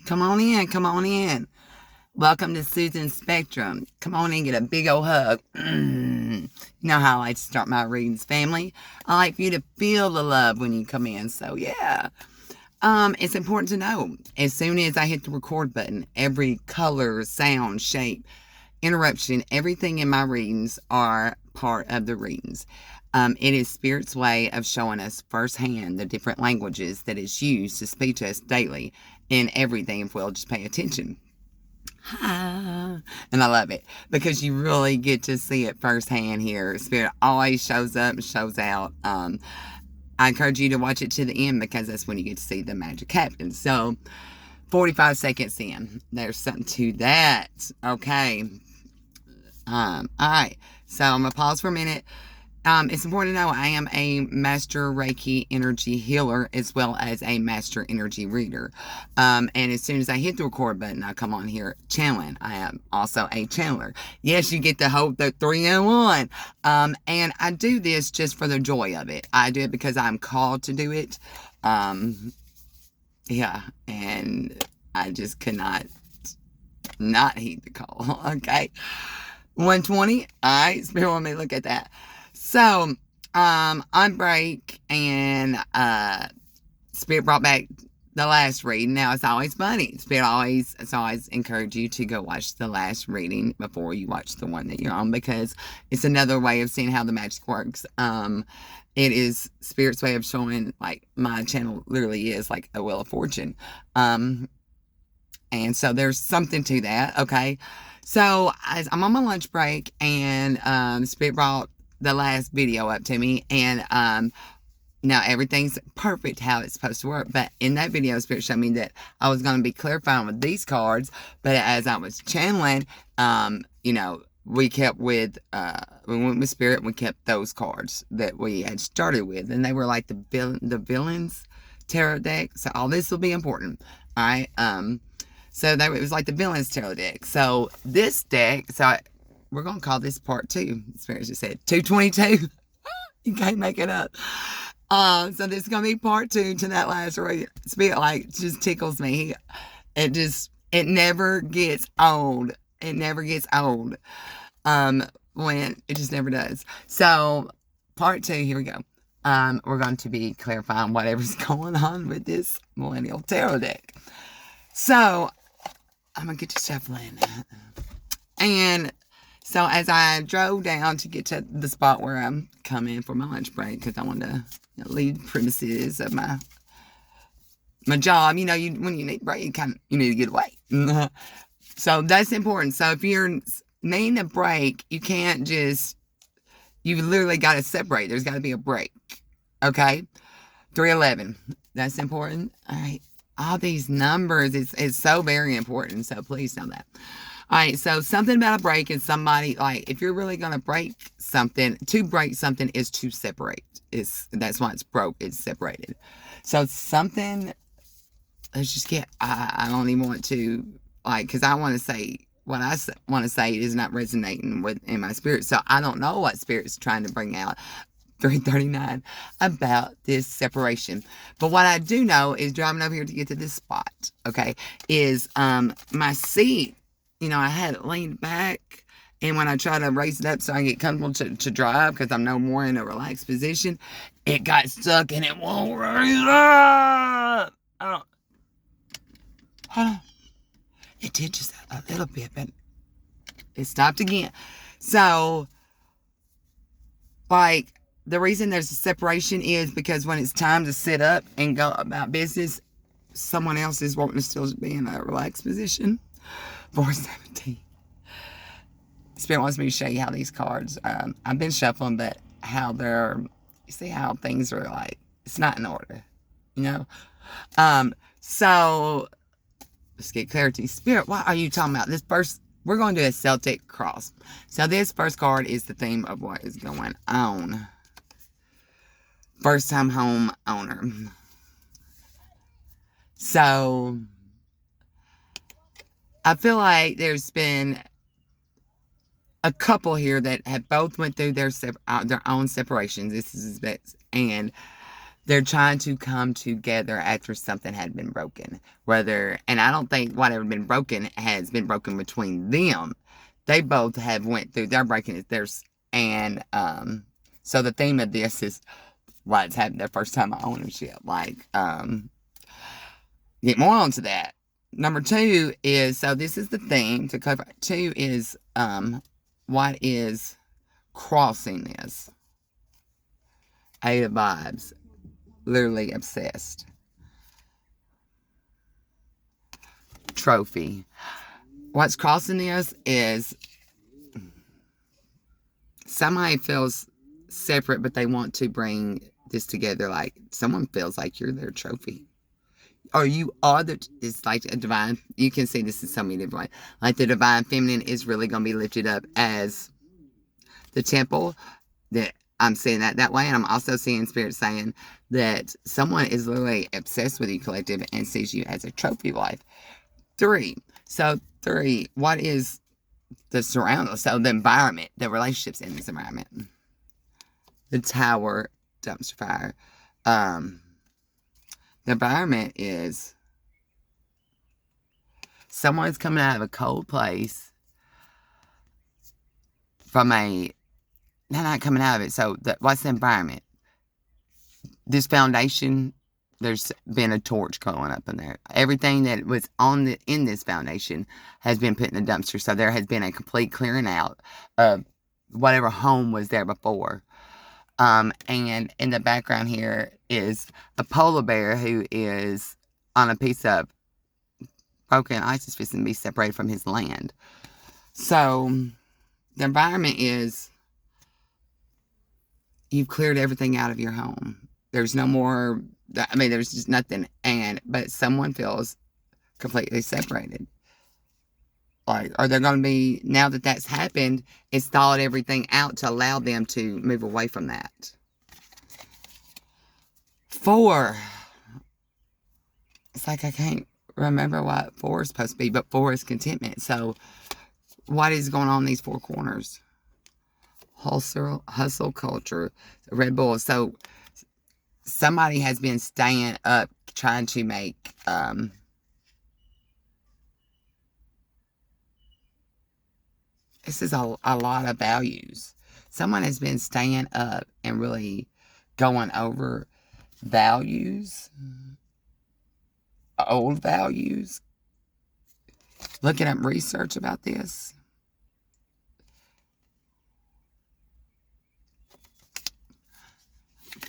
Come on in. Come on in. Welcome to Susan Spectrum. Come on in, get a big old hug. You know how I like to start my readings, family. I like for you to feel the love when you come in. So yeah. It's important to know. As soon as I hit the record button, every color, sound, shape, interruption, everything in my readings are part of the readings. It is Spirit's way of showing us firsthand the different languages that is used to speak to us daily in everything if we'll just pay attention. And I love it because you really get to see it firsthand here. Spirit always shows up and shows out. I encourage you to watch it to the end because that's when you get to see the magic happen. So, 45 seconds in, there's something to that. Okay. All right. So I'm gonna pause for a minute. It's important to know I am a master Reiki energy healer as well as a master energy reader. And as soon as I hit the record button, I come on here channeling. I am also a channeler. Yes, you get to hold the 3-in-1. And I do this just for the joy of it. I do it because I'm called to do it. Yeah, and I just could not heed the call. Okay. 120. All right, Spirit want me to look at that. So, on break, and Spirit brought back the last reading. Now, it's always funny. It's always encourage you to go watch the last reading before you watch the one that you're on because it's another way of seeing how the magic works. It is Spirit's way of showing, like, my channel literally is like a Wheel of Fortune. And so there's something to that, okay? So, I'm on my lunch break, and Spirit brought the last video up to me, and now everything's perfect how it's supposed to work, but in that video Spirit showed me that I was going to be clarifying with these cards, but as I was channeling, we kept with we went with Spirit and we kept those cards that we had started with, and they were like the villains tarot deck. So all this will be important. All right. So it was like the villains tarot deck. So this deck, we're going to call this part 2. Spirit just said 222. You can't make it up. So this is going to be part 2 to that last read. Spirit, like, just tickles me. It never gets old. It never gets old. When it just never does. So part 2, here we go. We're going to be clarifying whatever's going on with this millennial tarot deck. So I'm going to get to shuffling. And so as I drove down to get to the spot where I'm coming for my lunch break, because I want to leave premises of my job, when you need a break, you need to get away. So that's important. So if you're needing a break, you can't you literally got to separate. There's got to be a break. Okay? 311. That's important. All right. All these numbers is so very important. So please know that. All right, so something about a break and somebody, like, if you're really going to break something, to break something is to separate. That's why it's broke, it's separated. So something, let's just I don't even want to, like, because I want to say, what I want to say is not resonating in my spirit. So I don't know what Spirit's trying to bring out. 339 about this separation. But what I do know is driving over here to get to this spot, okay, is my seat. I had it leaned back, and when I try to raise it up so I get comfortable to drive, because I'm no more in a relaxed position, it got stuck and it won't raise up. Hold on. It did just a little bit, but it stopped again. So, like, the reason there's a separation is because when it's time to sit up and go about business, someone else is wanting to still be in a relaxed position. 417. Spirit wants me to show you how these cards, I've been shuffling, but how you see how things are like, it's not in order, So, let's get clarity. Spirit, what are you talking about? We're going to do a Celtic cross. So this first card is the theme of what is going on. First time home owner. So, I feel like there's been a couple here that have both went through their own separations. This is best, and They're trying to come together after something had been broken. And I don't think whatever been broken has been broken between them. They both have went through their breaking it theirs, and so the theme of this is why it's having their first time of ownership. Get more onto that. Number 2 is, so this is the theme to cover. 2 is what is crossing this. 8 of vibes. Literally obsessed. Trophy. What's crossing this is somebody feels separate, but they want to bring this together. Like someone feels like you're their trophy. Or you are it's like a divine, you can see this in so many different ways. Like the divine feminine is really going to be lifted up as the temple. That I'm seeing that way. And I'm also seeing spirit saying that someone is literally obsessed with you, collective, and sees you as a trophy wife. 3. So 3, what is the surroundings? So the environment, the relationships in this environment. The tower, dumpster fire. The environment is someone's coming out of a cold place from they're not coming out of it. So what's the environment? This foundation, there's been a torch going up in there. Everything that was in this foundation has been put in the dumpster. So there has been a complete clearing out of whatever home was there before. And in the background here is a polar bear who is on a piece of broken ice, is fixing to be separated from his land. So the environment is you've cleared everything out of your home. There's no more, there's just nothing. But someone feels completely separated. Like, are there going to be, now that that's happened, it's thawed everything out to allow them to move away from that. 4. It's like I can't remember what 4 is supposed to be, but 4 is contentment. So, what is going on in these 4 corners? Hustle culture, Red Bull. So, somebody has been staying up trying to make this is a lot of values. Someone has been staying up and really going over values, old values, looking up research about this.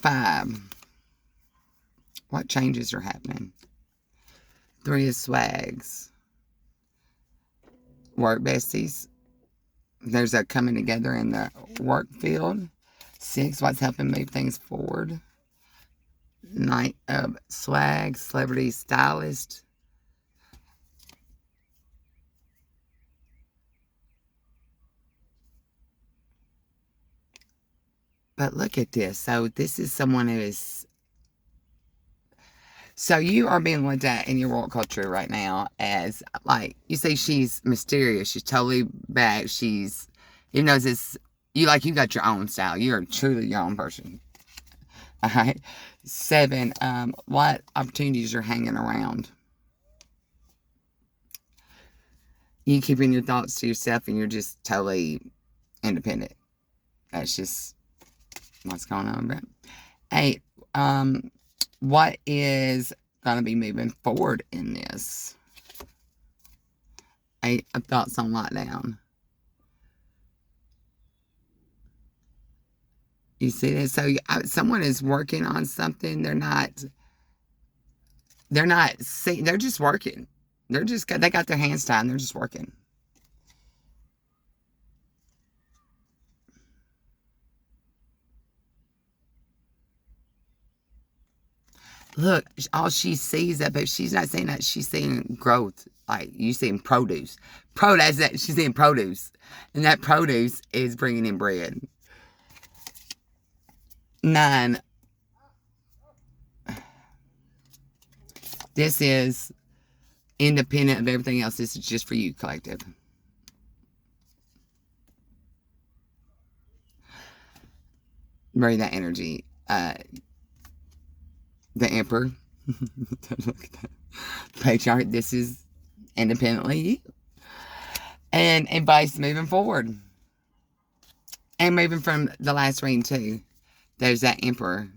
5, what changes are happening? 3 is swags, work besties. There's a coming together in the work field. 6, what's helping move things forward? Knight of swag, celebrity stylist. But look at this. So this is someone who is... So you are being looked at in your world culture right now as, like, you say she's mysterious. She's totally back. She's, even though this, you got your own style. You're truly your own person. All right. 7, what opportunities are hanging around? You keeping your thoughts to yourself and you're just totally independent. That's just what's going on, bro. 8, what is going to be moving forward in this? 8 of thoughts on lockdown. You see this? So someone is working on something. They're just working. They got their hands tied and they're just working. Look, all she sees that, but she's not saying that. She's seeing growth. Like, you seeing produce. She's seeing produce. And that produce is bringing in bread. 9. This is independent of everything else. This is just for you, collective. Bring that energy. the Emperor. Look at that. Patriarch, this is independently you. And advice moving forward. And moving from the last reading too. There's that Emperor.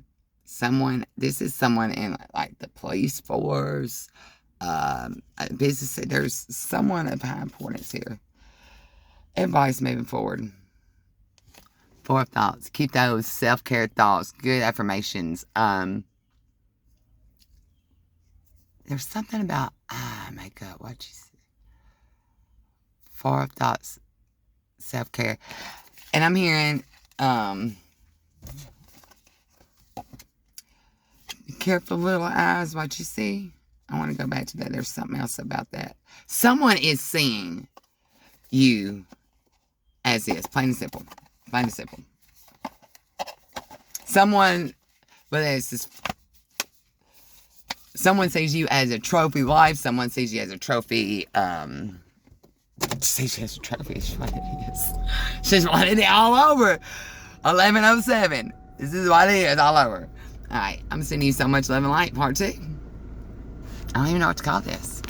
This is someone in like the police force, business. There's someone of high importance here. Advice moving forward. 4 thoughts. Keep those self-care thoughts. Good affirmations. There's something about makeup. What you say? 4 thoughts. Self-care. And I'm hearing be careful, little eyes, what you see. I want to go back to that. There's something else about that. Someone is seeing you as is. Plain and simple. Plain and simple. Someone, whether it's this, someone sees you as a trophy wife. Someone sees you as a trophy, sees you as a trophy. It's what it is. She's wanted it all over. 1107. This is what it is, all over. Alright, I'm sending you so much love and light, part 2. I don't even know what to call this.